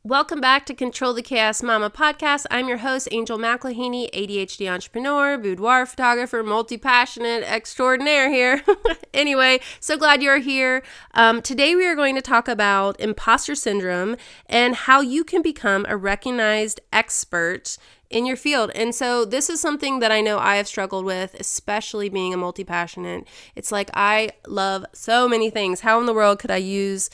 Welcome back to Control the Chaos Mama podcast. I'm your host, Angel McElhaney, ADHD entrepreneur, boudoir photographer, multi-passionate extraordinaire here. Anyway, so glad you're here. Today we are going to talk about imposter syndrome and how you can become a recognized expert in your field. And so this is something that I know I have struggled with, especially being a multi-passionate. It's like I love so many things. How in the world could I use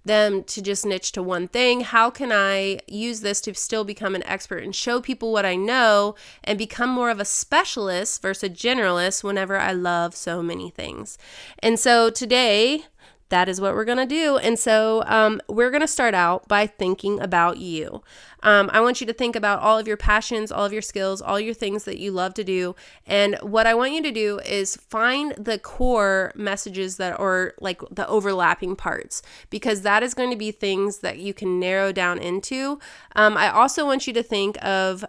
them to just niche to one thing? How can I use this to still become an expert and show people what I know and become more of a specialist versus a generalist whenever I love so many things? And so today, that is what we're going to do. And so we're going to start out by thinking about you. I want you to think about all of your passions, all of your skills, all your things that you love to do. And what I want you to do is find the core messages that are like the overlapping parts, because that is going to be things that you can narrow down into. I also want you to think of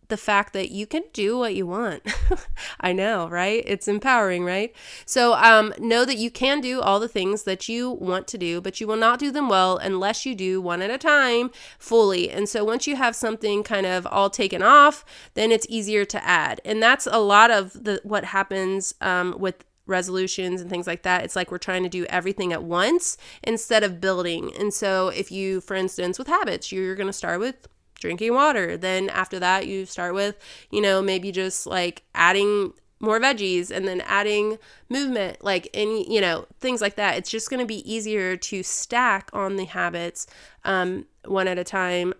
the fact that you can do what you want. I know, right? It's empowering, right? So know that you can do all the things that you want to do, but you will not do them well unless you do one at a time fully. And so once you have something kind of all taken off, then it's easier to add. And that's a lot of what happens with resolutions and things like that. It's like we're trying to do everything at once instead of building. And so if you, for instance, with habits, you're going to start with drinking water. Then after that, you start with, maybe just like adding more veggies and then adding movement, like any, things like that. It's just going to be easier to stack on the habits one at a time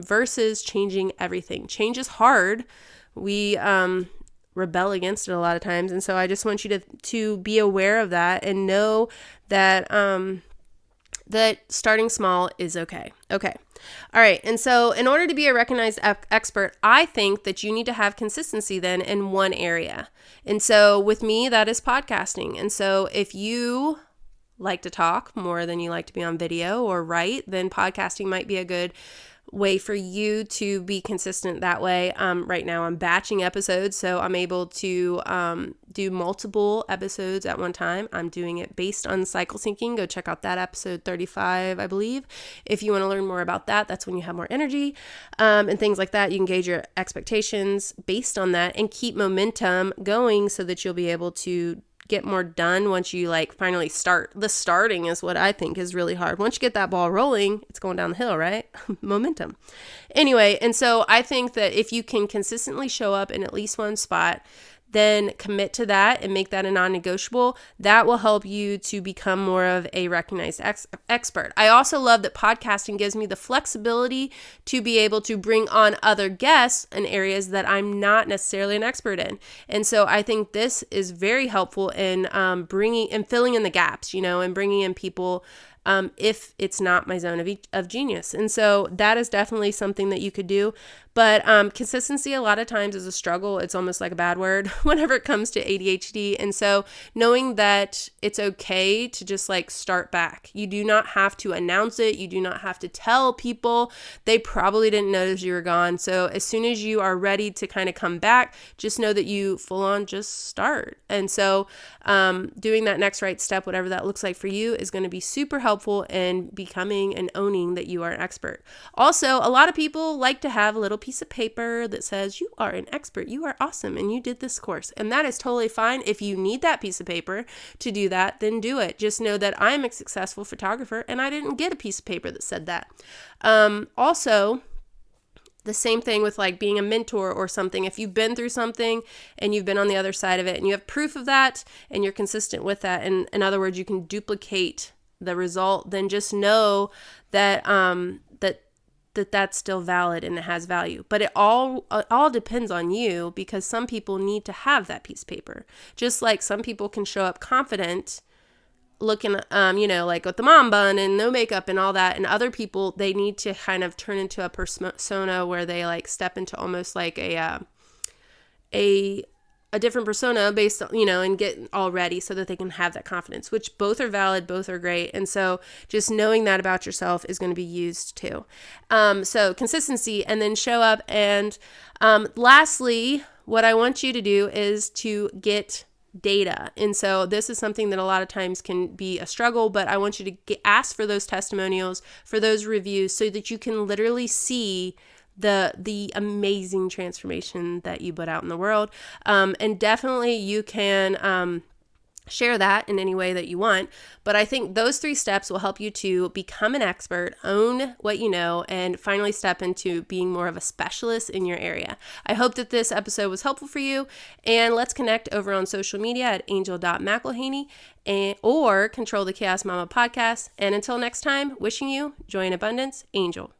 versus changing everything. Change is hard. We rebel against it a lot of times. And so I just want you to be aware of that and know that that starting small is okay. Okay. All right. And so in order to be a recognized expert, I think that you need to have consistency then in one area. And so with me, that is podcasting. And so if you like to talk more than you like to be on video or write, then podcasting might be a good way for you to be consistent that way. Right now I'm batching episodes, so I'm able to do multiple episodes at one time. I'm doing it based on cycle syncing. Go check out that episode 35, I believe. If you want to learn more about that, that's when you have more energy and things like that. You can gauge your expectations based on that and keep momentum going so that you'll be able to get more done once you finally start. The starting is what I think is really hard. Once you get that ball rolling, it's going down the hill, right? Momentum. Anyway, and so I think that if you can consistently show up in at least one spot, then commit to that and make that a non-negotiable. That will help you to become more of a recognized expert. I also love that podcasting gives me the flexibility to be able to bring on other guests in areas that I'm not necessarily an expert in. And so I think this is very helpful in bringing and filling in the gaps, and bringing in people if it's not my zone of genius. And so that is definitely something that you could do. But consistency a lot of times is a struggle. It's almost like a bad word whenever it comes to ADHD. And so knowing that it's okay to just start back. You do not have to announce it. You do not have to tell people. They probably didn't notice you were gone. So as soon as you are ready to kind of come back, just know that you full on just start. And so doing that next right step, whatever that looks like for you, is going to be super helpful in becoming and owning that you are an expert. Also, a lot of people like to have a little piece of paper that says you are an expert, you are awesome, and you did this course. And that is totally fine. If you need that piece of paper to do that, then do it. Just know that I'm a successful photographer and I didn't get a piece of paper that said that. Also, the same thing with being a mentor or something. If you've been through something and you've been on the other side of it and you have proof of that and you're consistent with that, and in other words, you can duplicate the result, then just know that that's still valid and it has value. But it all depends on you, because some people need to have that piece of paper. Just like some people can show up confident looking, with the mom bun and no makeup and all that. And other people, they need to kind of turn into a persona where they step into almost like a different persona based on, and get all ready so that they can have that confidence, which both are valid, both are great. And so just knowing that about yourself is going to be used too. So consistency, and then show up. And lastly, what I want you to do is to get data. And so this is something that a lot of times can be a struggle, but I want you to ask for those testimonials, for those reviews, so that you can literally see the amazing transformation that you put out in the world. And definitely you can share that in any way that you want. But I think those 3 steps will help you to become an expert, own what you know, and finally step into being more of a specialist in your area. I hope that this episode was helpful for you, and let's connect over on social media at angel.mcilhaney or Control the Chaos Mama podcast. And until next time, wishing you joy and abundance, Angel.